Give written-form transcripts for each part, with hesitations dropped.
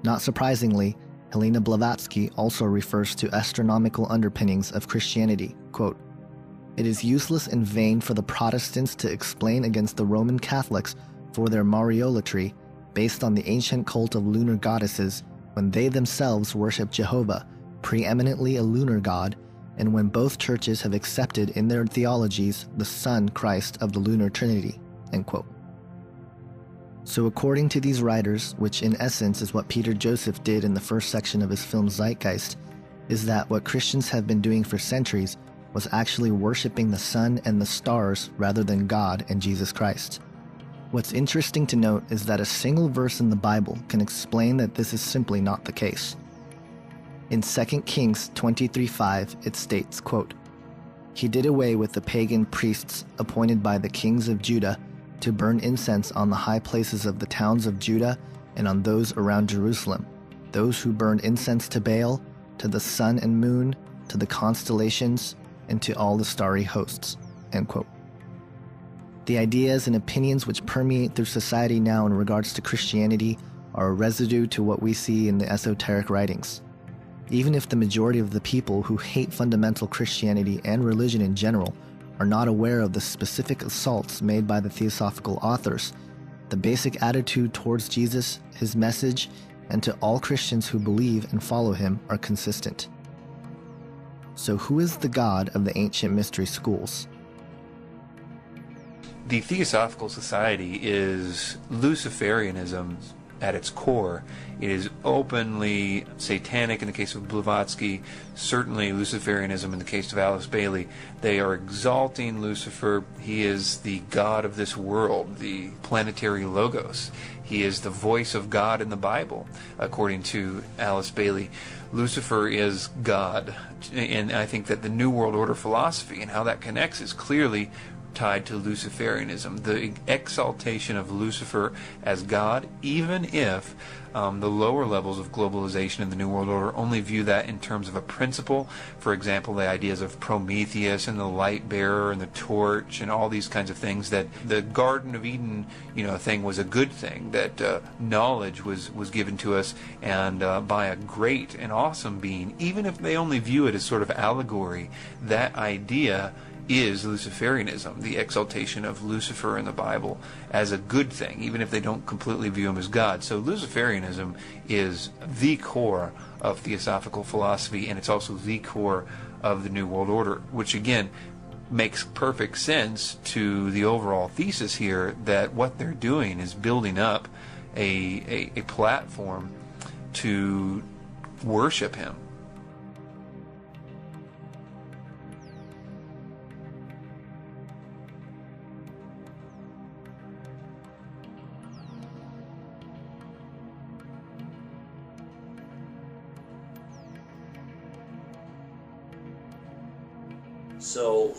Not surprisingly, Helena Blavatsky also refers to astronomical underpinnings of Christianity. Quote, "It is useless and vain for the Protestants to explain against the Roman Catholics for their Mariolatry based on the ancient cult of lunar goddesses when they themselves worship Jehovah, preeminently a lunar god, and when both churches have accepted in their theologies the Son Christ of the lunar trinity." End quote. So according to these writers, which in essence is what Peter Joseph did in the first section of his film Zeitgeist, is that what Christians have been doing for centuries was actually worshiping the sun and the stars rather than God and Jesus Christ. What's interesting to note is that a single verse in the Bible can explain that this is simply not the case. In 2 Kings 23:5, it states, quote, "He did away with the pagan priests appointed by the kings of Judah to burn incense on the high places of the towns of Judah and on those around Jerusalem, those who burned incense to Baal, to the sun and moon, to the constellations, and to all the starry hosts." End quote. The ideas and opinions which permeate through society now in regards to Christianity are a residue to what we see in the esoteric writings. Even if the majority of the people who hate fundamental Christianity and religion in general are not aware of the specific assaults made by the theosophical authors, the basic attitude towards Jesus, his message, and to all Christians who believe and follow him are consistent. So who is the God of the ancient mystery schools? The Theosophical Society is Luciferianism at its core. It is openly satanic in the case of Blavatsky, certainly Luciferianism in the case of Alice Bailey. They are exalting Lucifer. He is the god of this world, the planetary logos. He is the voice of God in the Bible, according to Alice Bailey. Lucifer is God, and I think that the New World Order philosophy and how that connects is clearly tied to Luciferianism, the exaltation of Lucifer as God, even if the lower levels of globalization in the New World Order only view that in terms of a principle. For example, the ideas of Prometheus and the light bearer and the torch and all these kinds of things, that the Garden of Eden, thing was a good thing, that knowledge was given to us and by a great and awesome being. Even if they only view it as sort of allegory, that idea is Luciferianism, the exaltation of Lucifer in the Bible as a good thing, even if they don't completely view him as God. So Luciferianism is the core of theosophical philosophy, and it's also the core of the New World Order, which again makes perfect sense to the overall thesis here that what they're doing is building up a platform to worship him. So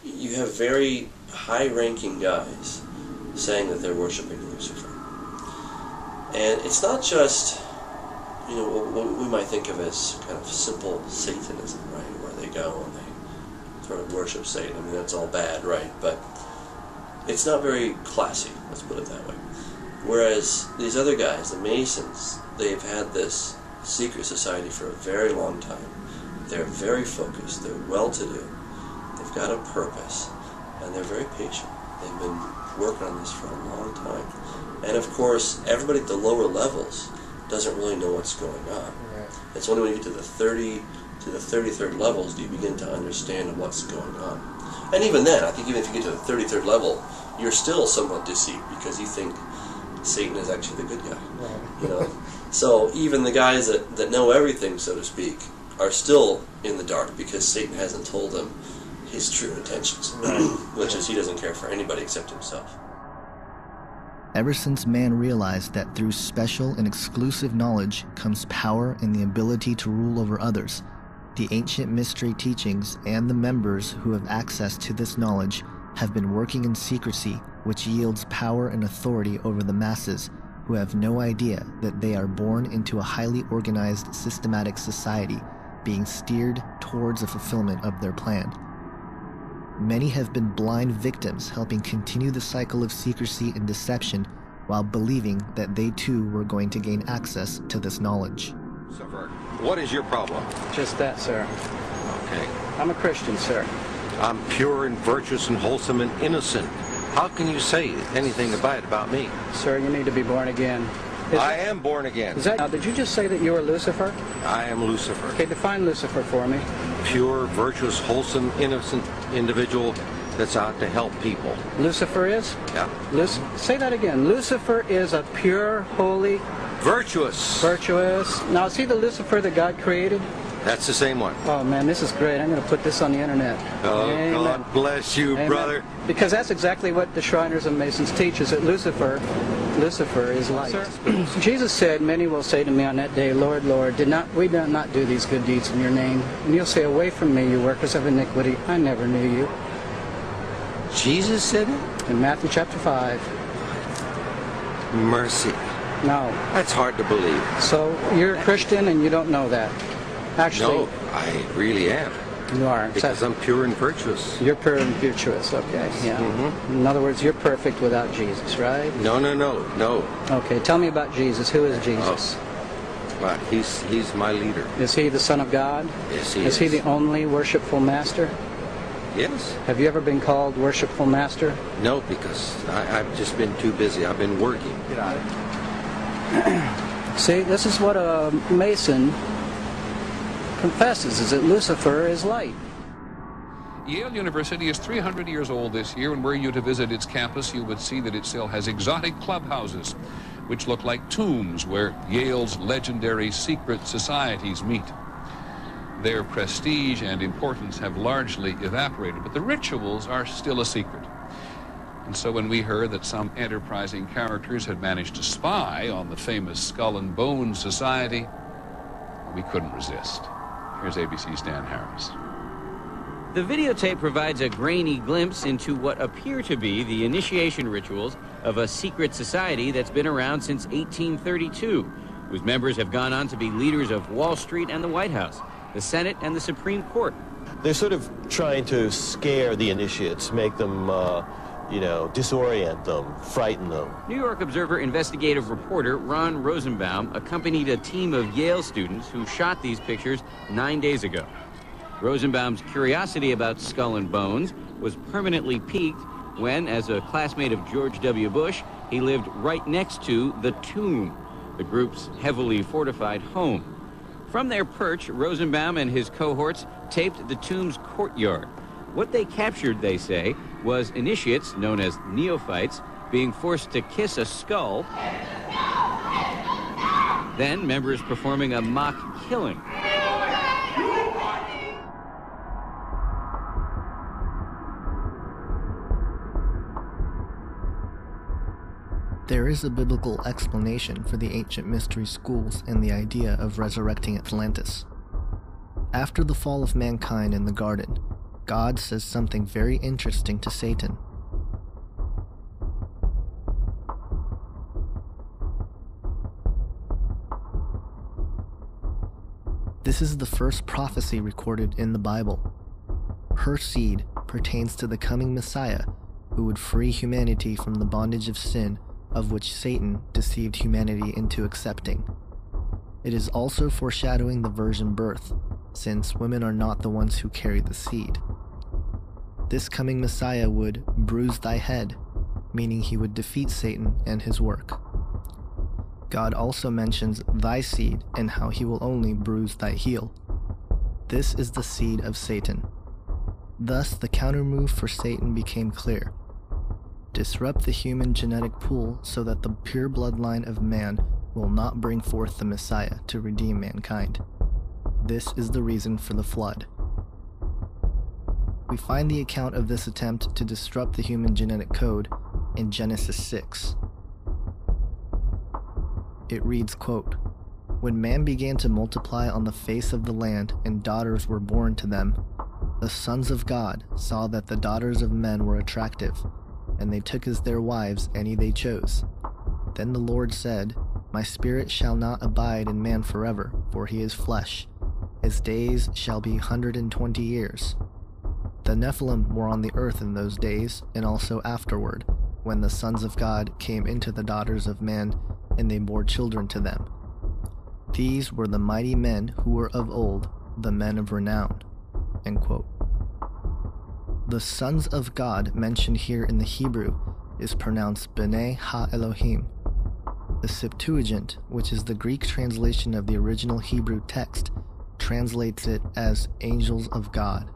you have very high-ranking guys saying that they're worshiping Lucifer. And it's not just, what we might think of as kind of simple Satanism, right? Where they go and they sort of worship Satan. I mean, that's all bad, right? But it's not very classy, let's put it that way. Whereas these other guys, the Masons, they've had this secret society for a very long time. They're very focused, they're well-to-do, they've got a purpose, and they're very patient. They've been working on this for a long time. And of course, everybody at the lower levels doesn't really know what's going on. Right. It's only when you get to the 33rd levels do you begin to understand what's going on. And even then, I think even if you get to the 33rd level, you're still somewhat deceived because you think Satan is actually the good guy. Right. So even the guys that know everything, so to speak, are still in the dark because Satan hasn't told them his true intentions, which is he doesn't care for anybody except himself. Ever since man realized that through special and exclusive knowledge comes power and the ability to rule over others, the ancient mystery teachings and the members who have access to this knowledge have been working in secrecy, which yields power and authority over the masses who have no idea that they are born into a highly organized, systematic society being steered towards the fulfillment of their plan. Many have been blind victims helping continue the cycle of secrecy and deception while believing that they too were going to gain access to this knowledge. Lucifer, what is your problem? Just that, sir. Okay. I'm a Christian, sir. I'm pure and virtuous and wholesome and innocent. How can you say anything bad about me? Sir, you need to be born again. I am born again. Now, did you just say that you were Lucifer? I am Lucifer. Okay, define Lucifer for me. Pure, virtuous, wholesome, innocent individual that's out to help people. Lucifer is? Yeah. Say that again. Lucifer is a pure, holy... Virtuous. Virtuous. Now, is he the Lucifer that God created? That's the same one. Oh, man, this is great. I'm going to put this on the internet. Oh, Amen. God bless you, Amen. brother. Because that's exactly what the Shriners and Masons teach, is that Lucifer is light. Jesus said, many will say to me on that day, Lord, Lord, did we not do these good deeds in your name? And you'll say, away from me, you workers of iniquity, I never knew you. Jesus said it? In Matthew chapter 5. Mercy. No. That's hard to believe. So you're a Christian and you don't know that. Actually, no, I really am. You are. Because I'm pure and virtuous. You're pure and virtuous, okay, yeah. Mm-hmm. In other words, you're perfect without Jesus, right? No. Okay, tell me about Jesus. Who is Jesus? Well, he's my leader. Is he the Son of God? Yes, he is. Is he the only worshipful master? Yes. Have you ever been called worshipful master? No, because I've just been too busy. I've been working. Get out of it. See, this is what a Mason confesses, is that Lucifer is light. Yale University is 300 years old this year, and were you to visit its campus, you would see that it still has exotic clubhouses, which look like tombs where Yale's legendary secret societies meet. Their prestige and importance have largely evaporated, but the rituals are still a secret. And so when we heard that some enterprising characters had managed to spy on the famous Skull and Bones Society, we couldn't resist. Here's ABC's Dan Harris. The videotape provides a grainy glimpse into what appear to be the initiation rituals of a secret society that's been around since 1832, whose members have gone on to be leaders of Wall Street and the White House, the Senate and the Supreme Court. They're sort of trying to scare the initiates, make them, disorient them, frighten them. New York Observer investigative reporter Ron Rosenbaum accompanied a team of Yale students who shot these pictures 9 days ago. Rosenbaum's curiosity about Skull and Bones was permanently piqued when, as a classmate of George W. Bush, he lived right next to the Tomb, the group's heavily fortified home. From their perch, Rosenbaum and his cohorts taped the Tomb's courtyard. What they captured, they say, was initiates, known as neophytes, being forced to kiss a skull, then members performing a mock killing. There is a biblical explanation for the ancient mystery schools and the idea of resurrecting Atlantis. After the fall of mankind in the garden, God says something very interesting to Satan. This is the first prophecy recorded in the Bible. Her seed pertains to the coming Messiah who would free humanity from the bondage of sin of which Satan deceived humanity into accepting. It is also foreshadowing the virgin birth, since women are not the ones who carry the seed. This coming Messiah would bruise thy head, meaning he would defeat Satan and his work. God also mentions thy seed and how he will only bruise thy heel. This is the seed of Satan. Thus, the countermove for Satan became clear. Disrupt the human genetic pool so that the pure bloodline of man will not bring forth the Messiah to redeem mankind. This is the reason for the flood. We find the account of this attempt to disrupt the human genetic code in Genesis 6. It reads, quote, "When man began to multiply on the face of the land and daughters were born to them, the sons of God saw that the daughters of men were attractive, and they took as their wives any they chose. Then the Lord said, My spirit shall not abide in man forever, for he is flesh. His days shall be 120 years. The Nephilim were on the earth in those days, and also afterward, when the sons of God came into the daughters of man, and they bore children to them. These were the mighty men who were of old, the men of renown." End quote. The sons of God mentioned here in the Hebrew is pronounced B'nai Ha-Elohim. The Septuagint, which is the Greek translation of the original Hebrew text, translates it as angels of God.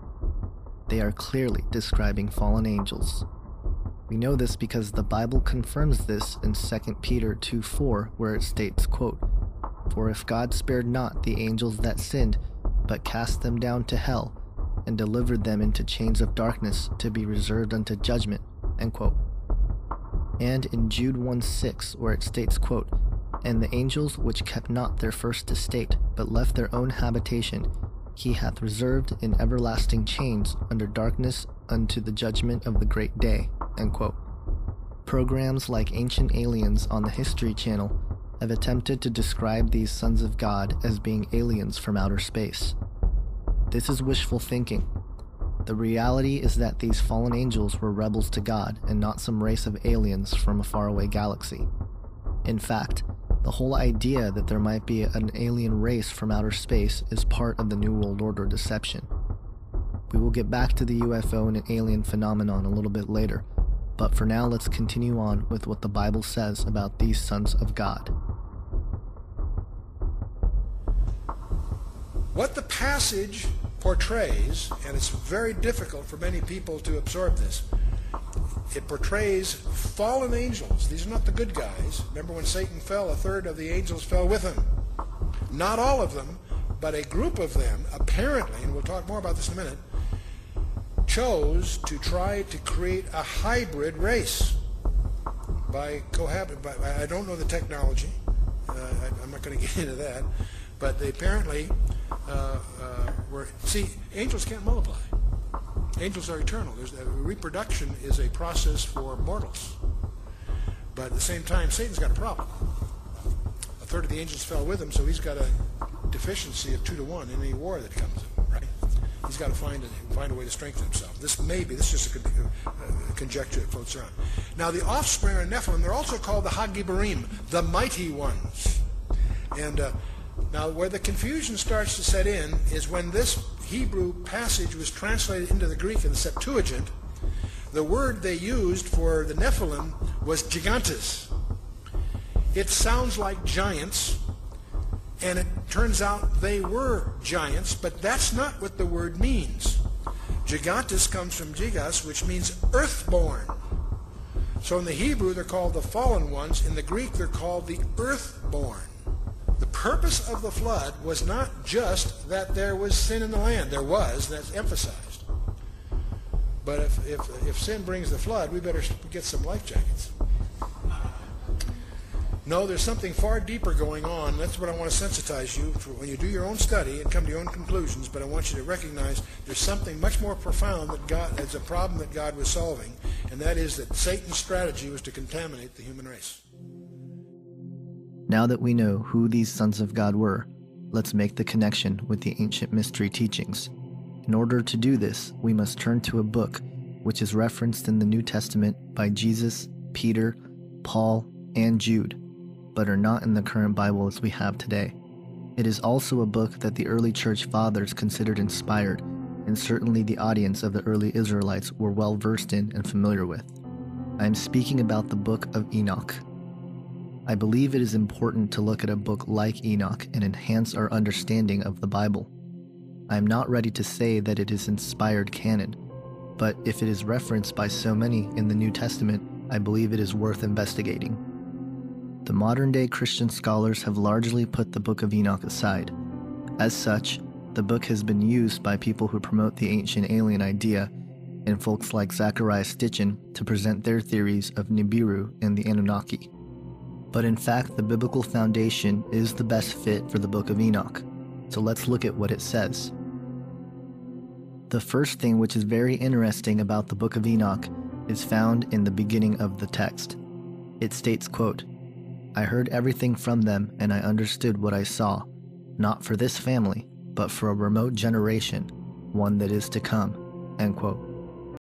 They are clearly describing fallen angels. We know this because the Bible confirms this in 2 Peter 2:4, where it states, quote, "For if God spared not the angels that sinned, but cast them down to hell, and delivered them into chains of darkness to be reserved unto judgment," end quote. And in Jude 1:6, where it states, quote, "And the angels which kept not their first estate, but left their own habitation, he hath reserved in everlasting chains under darkness unto the judgment of the great day," end quote. Programs like Ancient Aliens on the History Channel have attempted to describe these sons of God as being aliens from outer space. This is wishful thinking. The reality is that these fallen angels were rebels to God and not some race of aliens from a faraway galaxy. In fact, the whole idea that there might be an alien race from outer space is part of the New World Order deception. We will get back to the UFO and alien phenomenon a little bit later, but for now let's continue on with what the Bible says about these sons of God. What the passage portrays, and it's very difficult for many people to absorb this, it portrays fallen angels. These are not the good guys. Remember when Satan fell, a third of the angels fell with him. Not all of them, but a group of them, apparently, and we'll talk more about this in a minute, chose to try to create a hybrid race by I don't know the technology. I'm not going to get into that. But they apparently see, angels can't multiply. Angels are eternal. Reproduction is a process for mortals. But at the same time, Satan's got a problem. A third of the angels fell with him, so he's got a deficiency of 2-to-1 in any war that comes in, right? He's got to find a way to strengthen himself. This is just a conjecture that floats around. Now, the offspring of Nephilim, they're also called the Hagibarim, the mighty ones. And now, where the confusion starts to set in is when this Hebrew passage was translated into the Greek in the Septuagint, the word they used for the Nephilim was gigantes. It sounds like giants, and it turns out they were giants, but that's not what the word means. Gigantes comes from gigas, which means earthborn. So in the Hebrew, they're called the fallen ones. In the Greek, they're called the earthborn. The purpose of the flood was not just that there was sin in the land. There was, and that's emphasized. But if sin brings the flood, we better get some life jackets. No, there's something far deeper going on. That's what I want to sensitize you for when you do your own study and come to your own conclusions. But I want you to recognize there's something much more profound that's a problem that God was solving, and that is that Satan's strategy was to contaminate the human race. Now that we know who these sons of God were, let's make the connection with the ancient mystery teachings. In order to do this, we must turn to a book which is referenced in the New Testament by Jesus, Peter, Paul, and Jude, but are not in the current Bible as we have today. It is also a book that the early church fathers considered inspired, and certainly the audience of the early Israelites were well versed in and familiar with. I am speaking about the book of Enoch. I believe it is important to look at a book like Enoch and enhance our understanding of the Bible. I am not ready to say that it is inspired canon, but if it is referenced by so many in the New Testament, I believe it is worth investigating. The modern-day Christian scholars have largely put the Book of Enoch aside. As such, the book has been used by people who promote the ancient alien idea and folks like Zachariah Stitchin to present their theories of Nibiru and the Anunnaki. But in fact, the biblical foundation is the best fit for the Book of Enoch. So let's look at what it says. The first thing which is very interesting about the Book of Enoch is found in the beginning of the text. It states, quote, "I heard everything from them, and I understood what I saw, not for this family, but for a remote generation, one that is to come," end quote.